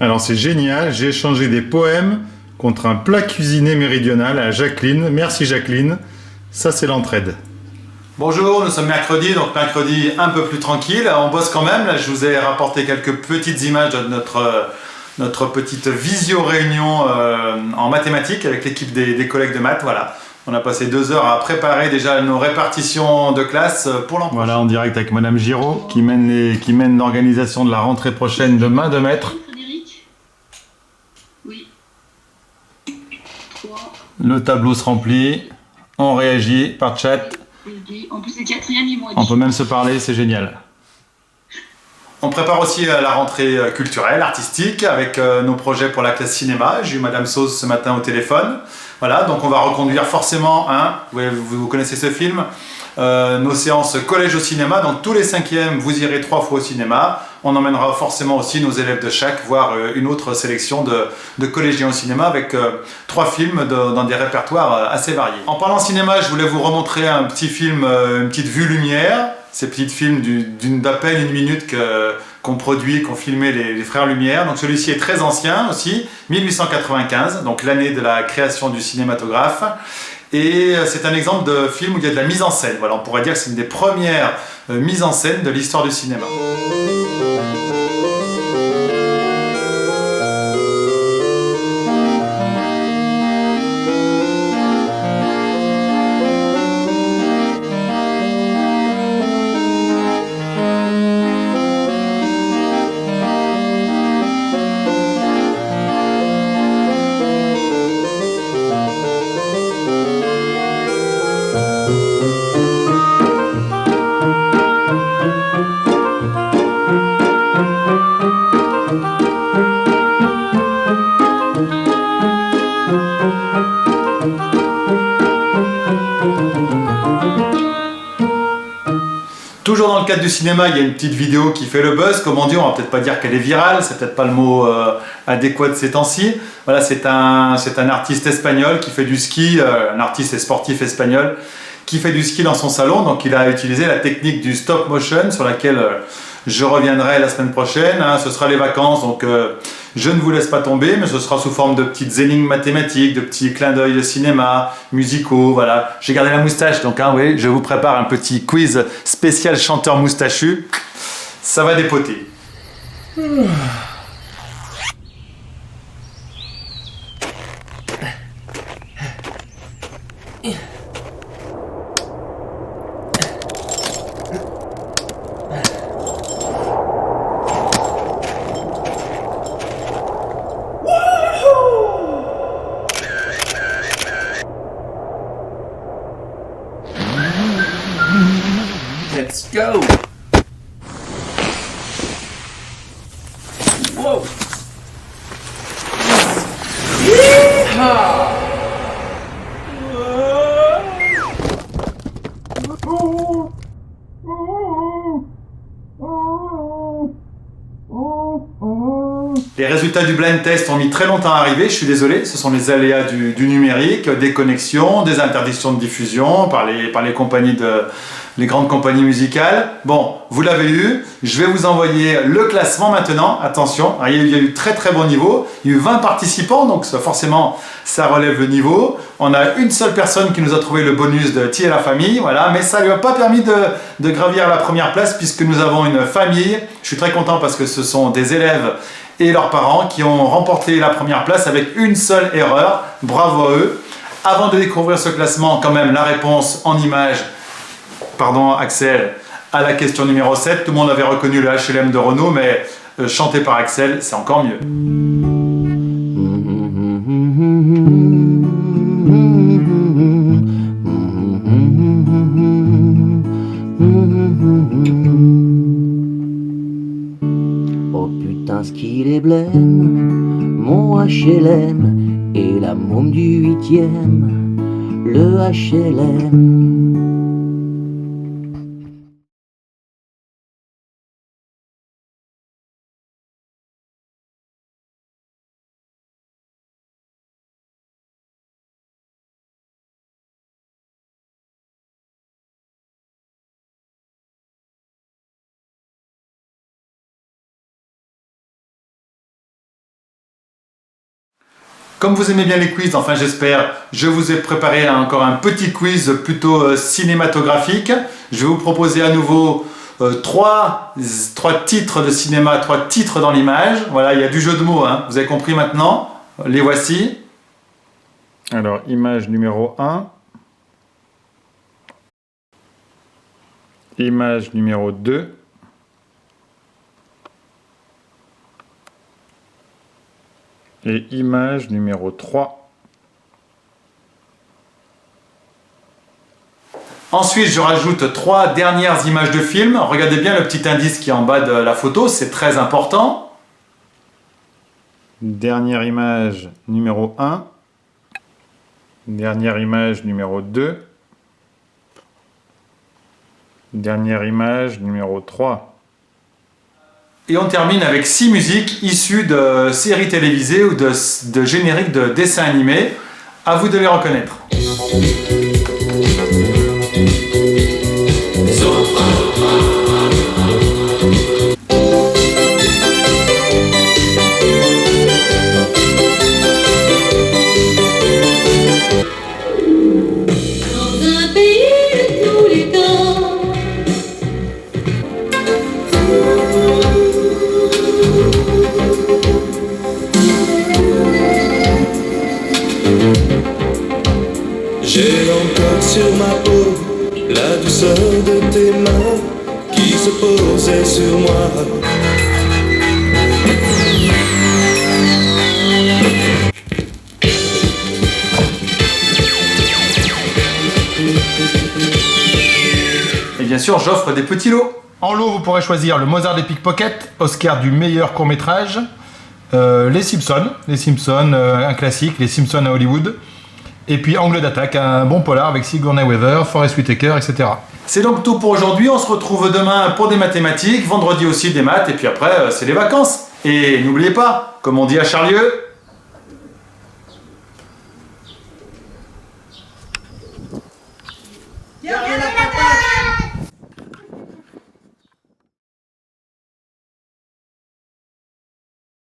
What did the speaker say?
Alors c'est génial, j'ai échangé des poèmes contre un plat cuisiné méridional à Jacqueline. Merci Jacqueline, ça c'est l'entraide. Bonjour, nous sommes mercredi, donc mercredi un peu plus tranquille. On bosse quand même. Là, je vous ai rapporté quelques petites images de notre petite visio-réunion en mathématiques avec l'équipe des collègues de maths. Voilà. On a passé 2 heures à préparer déjà nos répartitions de classe pour l'an prochain. Voilà, en direct avec Madame Giraud qui mène l'organisation de la rentrée prochaine de main de maître. Frédéric? Oui. 3. Le tableau se remplit, on réagit par chat, En plus, le quatrième, ils m'ont dit. on peut même se parler, c'est génial. On prépare aussi la rentrée culturelle, artistique, avec nos projets pour la classe cinéma. J'ai eu Madame Sauce ce matin au téléphone. Voilà, donc on va reconduire forcément, vous connaissez ce film, nos séances collège au cinéma. Donc tous les 5e, vous irez 3 fois au cinéma. On emmènera forcément aussi nos élèves de chaque, voire une autre sélection de collégiens au cinéma avec 3 films dans des répertoires assez variés. En parlant cinéma, je voulais vous remontrer un petit film, une petite vue lumière. Ces petits films d'à peine 1 minute qu'ont produit, qu'ont filmé les frères Lumière. Donc celui-ci est très ancien aussi, 1895, donc l'année de la création du cinématographe. Et c'est un exemple de film où il y a de la mise en scène. Voilà, on pourrait dire que c'est une des premières mises en scène de l'histoire du cinéma. Toujours dans le cadre du cinéma, il y a une petite vidéo qui fait le buzz, comme on dit, on va peut-être pas dire qu'elle est virale, c'est peut-être pas le mot adéquat de ces temps-ci. Voilà, c'est un artiste espagnol qui fait du ski, un artiste et sportif espagnol, qui fait du ski dans son salon, donc il a utilisé la technique du stop motion sur laquelle je reviendrai la semaine prochaine, ce sera les vacances, donc je ne vous laisse pas tomber, mais ce sera sous forme de petites énigmes mathématiques, de petits clins d'œil de cinéma, musicaux, voilà. J'ai gardé la moustache, donc oui, je vous prépare un petit quiz spécial chanteur moustachu, ça va dépoter. Let's go! Whoa! Yeehaw! Les résultats du blind test ont mis très longtemps à arriver, je suis désolé, ce sont les aléas du numérique, des connexions, des interdictions de diffusion par les compagnies les grandes compagnies musicales. Bon, vous l'avez eu, je vais vous envoyer le classement maintenant, attention, il y a eu très très bon niveau, il y a eu 20 participants, donc forcément ça relève le niveau. On a une seule personne qui nous a trouvé le bonus de Thierry et la famille, voilà, mais ça ne lui a pas permis de gravir la première place puisque nous avons une famille. Je suis très content parce que ce sont des élèves et leurs parents qui ont remporté la première place avec une seule erreur. Bravo à eux. Avant de découvrir ce classement, quand même la réponse en images, pardon Axel, à la question numéro 7. Tout le monde avait reconnu le HLM de Renault, mais chanté par Axel, c'est encore mieux. Oh putain, ce qu'il est blême, mon HLM et la môme du 8e, le HLM. Comme vous aimez bien les quiz, enfin j'espère, je vous ai préparé encore un petit quiz plutôt cinématographique. Je vais vous proposer à nouveau trois titres de cinéma, 3 titres dans l'image. Voilà, il y a du jeu de mots, hein. Vous avez compris maintenant. Les voici. Alors, image numéro 1. Image numéro 2. Et image numéro 3. Ensuite, je rajoute 3 dernières images de film. Regardez bien le petit indice qui est en bas de la photo, c'est très important. Dernière image numéro 1. Dernière image numéro 2. Dernière image numéro 3. Et on termine avec 6 musiques issues de séries télévisées ou de génériques de dessins animés. À vous de les reconnaître. J'ai encore sur ma peau la douceur de tes mains qui se posaient sur moi. Et bien sûr, j'offre des petits lots. En lot, vous pourrez choisir le Mozart des Pickpockets, Oscar du meilleur court-métrage, les Simpsons, un classique, les Simpsons à Hollywood. Et puis Angle d'attaque, un bon polar avec Sigourney Weaver, Forest Whitaker, etc. C'est donc tout pour aujourd'hui. On se retrouve demain pour des mathématiques, vendredi aussi des maths, et puis après, c'est les vacances. Et n'oubliez pas, comme on dit à Charlieu,